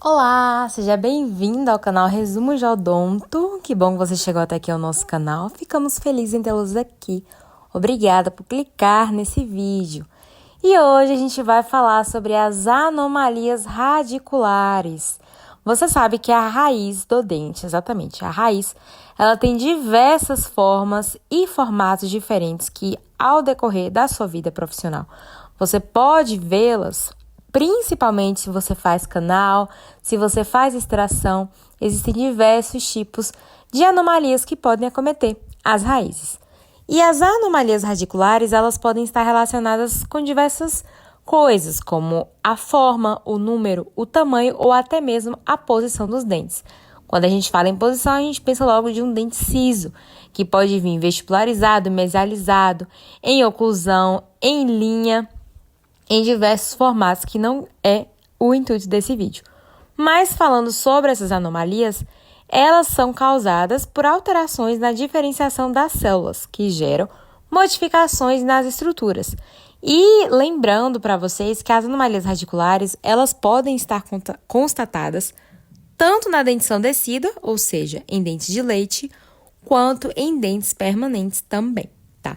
Olá, seja bem-vindo ao canal Resumo de Odonto. Que bom que você chegou até aqui ao nosso canal. Ficamos felizes em tê-los aqui. Obrigada por clicar nesse vídeo. E hoje a gente vai falar sobre as anomalias radiculares. Você sabe que a raiz do dente, exatamente, a raiz, ela tem diversas formas e formatos diferentes que, ao decorrer da sua vida profissional, você pode vê-las. Principalmente se você faz canal, se você faz extração, existem diversos tipos de anomalias que podem acometer as raízes. E as anomalias radiculares, elas podem estar relacionadas com diversas coisas, como a forma, o número, o tamanho ou até mesmo a posição dos dentes. Quando a gente fala em posição, a gente pensa logo de um dente ciso, que pode vir vestibularizado, mesializado, em oclusão, em linha, em diversos formatos, que não é o intuito desse vídeo. Mas falando sobre essas anomalias, elas são causadas por alterações na diferenciação das células, que geram modificações nas estruturas. E lembrando para vocês que as anomalias radiculares, elas podem estar constatadas tanto na dentição decida, ou seja, em dentes de leite, quanto em dentes permanentes também, tá?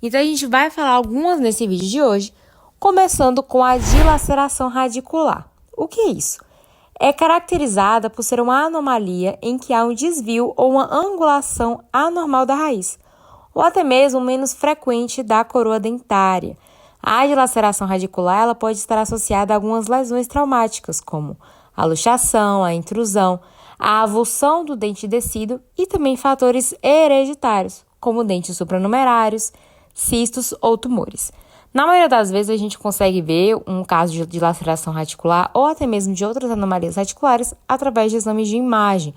Então a gente vai falar algumas nesse vídeo de hoje, começando com a dilaceração radicular. O que é isso? É caracterizada por ser uma anomalia em que há um desvio ou uma angulação anormal da raiz, ou até mesmo menos frequente da coroa dentária. A dilaceração radicular ela pode estar associada a algumas lesões traumáticas, como a luxação, a intrusão, a avulsão do dente descido e também fatores hereditários, como dentes supranumerários, cistos ou tumores. Na maioria das vezes, a gente consegue ver um caso de dilaceração radicular ou até mesmo de outras anomalias radiculares através de exames de imagem,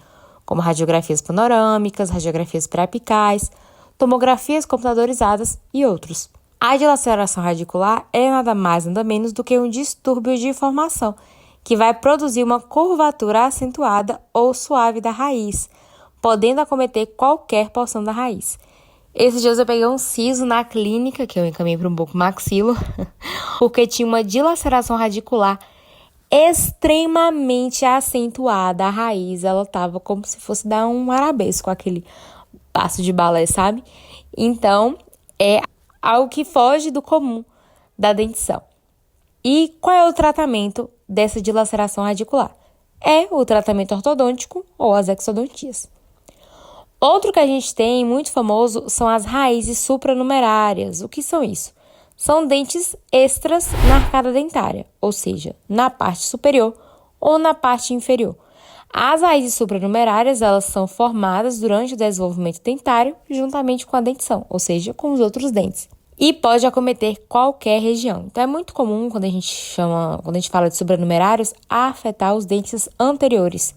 como radiografias panorâmicas, radiografias pré-apicais, tomografias computadorizadas e outros. A dilaceração radicular é nada mais nada menos do que um distúrbio de formação, que vai produzir uma curvatura acentuada ou suave da raiz, podendo acometer qualquer porção da raiz. Esses dias eu peguei um siso na clínica, que eu encaminhei para um bucomaxilo, porque tinha uma dilaceração radicular extremamente acentuada. A raiz, ela tava como se fosse dar um arabesco, aquele passo de balé, sabe? Então, é algo que foge do comum da dentição. E qual é o tratamento dessa dilaceração radicular? É o tratamento ortodôntico ou as exodontias. Outro que a gente tem, muito famoso, são as raízes supranumerárias. O que são isso? São dentes extras na arcada dentária, ou seja, na parte superior ou na parte inferior. As raízes supranumerárias, elas são formadas durante o desenvolvimento dentário, juntamente com a dentição, ou seja, com os outros dentes. E pode acometer qualquer região. Então, é muito comum, quando a gente fala de supranumerários, afetar os dentes anteriores,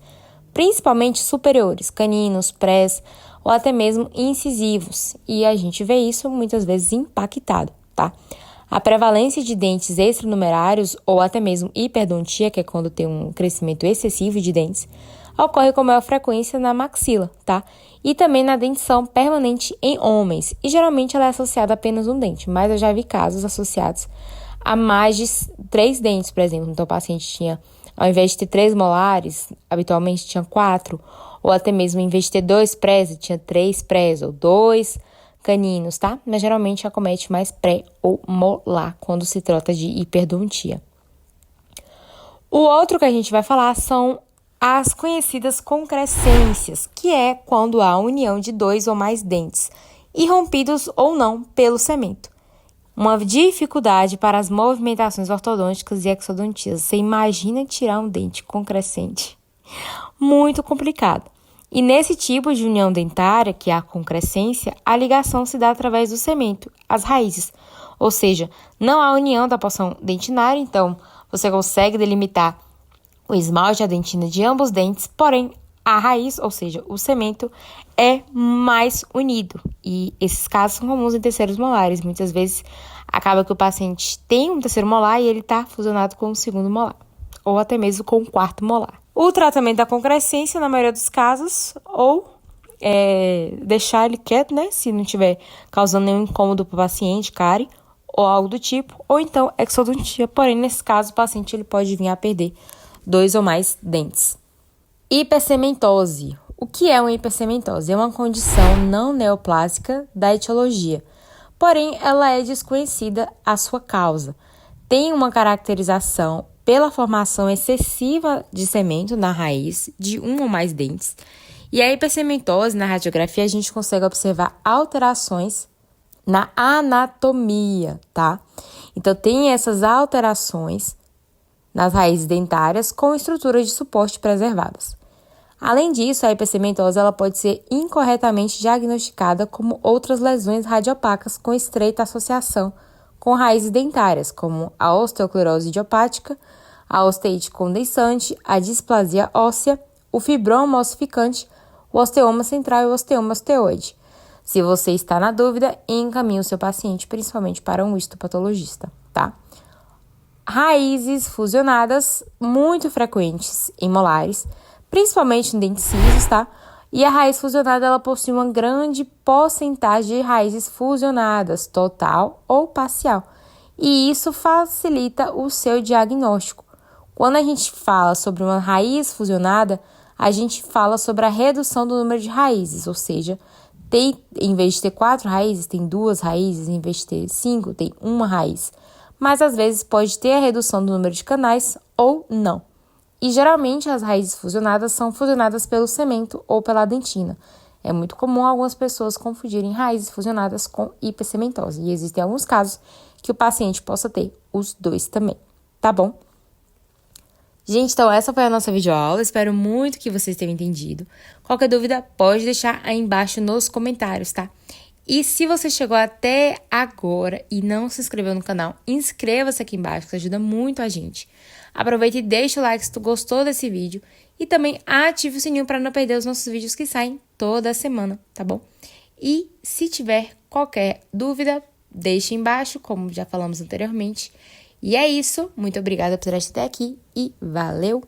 principalmente superiores, caninos, prés ou até mesmo incisivos. E a gente vê isso muitas vezes impactado, tá? A prevalência de dentes extranumerários ou até mesmo hiperdontia, que é quando tem um crescimento excessivo de dentes, ocorre com maior frequência na maxila, tá? E também na dentição permanente em homens. E geralmente ela é associada a apenas um dente, mas eu já vi casos associados a mais de 3 dentes, por exemplo. Então o paciente tinha, ao invés de ter 3 molares, habitualmente tinha 4, ou até mesmo, em vez de ter 2 prés, tinha 3 prés, ou 2 caninos, tá? Mas geralmente acomete mais pré ou molar, quando se trata de hiperdontia. O outro que a gente vai falar são as conhecidas concrescências, que é quando há união de 2 ou mais dentes, irrompidos ou não pelo cemento. Uma dificuldade para as movimentações ortodônticas e exodontias. Você imagina tirar um dente concrescente? Muito complicado. E nesse tipo de união dentária, que é a concrescência, a ligação se dá através do cemento, as raízes. Ou seja, não há união da porção dentinária, então você consegue delimitar o esmalte e a dentina de ambos os dentes, porém a raiz, ou seja, o cemento, é mais unido. E esses casos são comuns em terceiros molares. Muitas vezes acaba que o paciente tem um terceiro molar e ele está fusionado com o segundo molar, ou até mesmo com o quarto molar. O tratamento da concrescência, na maioria dos casos, ou deixar ele quieto, né? Se não estiver causando nenhum incômodo para o paciente, cárie, ou algo do tipo, ou então exodontia. Porém, nesse caso, o paciente ele pode vir a perder 2 ou mais dentes. Hipersementose. O que é uma hipersementose? É uma condição não neoplásica da etiologia, porém ela é desconhecida a sua causa. Tem uma caracterização pela formação excessiva de semento na raiz de um ou mais dentes. E a hipersementose, na radiografia, a gente consegue observar alterações na anatomia, tá? Então, tem essas alterações nas raízes dentárias com estruturas de suporte preservadas. Além disso, a hipersementose ela pode ser incorretamente diagnosticada como outras lesões radiopacas com estreita associação com raízes dentárias, como a osteoclerose idiopática, a osteite condensante, a displasia óssea, o fibroma ossificante, o osteoma central e o osteoma osteoide. Se você está na dúvida, encaminhe o seu paciente principalmente para um histopatologista, tá? Raízes fusionadas muito frequentes em molares, principalmente em dentes cisos, tá? E a raiz fusionada, ela possui uma grande porcentagem de raízes fusionadas, total ou parcial. E isso facilita o seu diagnóstico. Quando a gente fala sobre uma raiz fusionada, a gente fala sobre a redução do número de raízes, ou seja, em vez de ter 4 raízes, tem 2 raízes, em vez de ter 5, tem 1 raiz. Mas às vezes pode ter a redução do número de canais ou não. E geralmente as raízes fusionadas são fusionadas pelo cemento ou pela dentina. É muito comum algumas pessoas confundirem raízes fusionadas com hipersementose. E existem alguns casos que o paciente possa ter os dois também, tá bom? Gente, então essa foi a nossa videoaula. Espero muito que vocês tenham entendido. Qualquer dúvida, pode deixar aí embaixo nos comentários, tá? E se você chegou até agora e não se inscreveu no canal, inscreva-se aqui embaixo, que ajuda muito a gente. Aproveita e deixa o like se tu gostou desse vídeo. E também ative o sininho para não perder os nossos vídeos que saem toda semana, tá bom? E se tiver qualquer dúvida, deixe embaixo, como já falamos anteriormente. E é isso. Muito obrigada por ter assistido até aqui e valeu!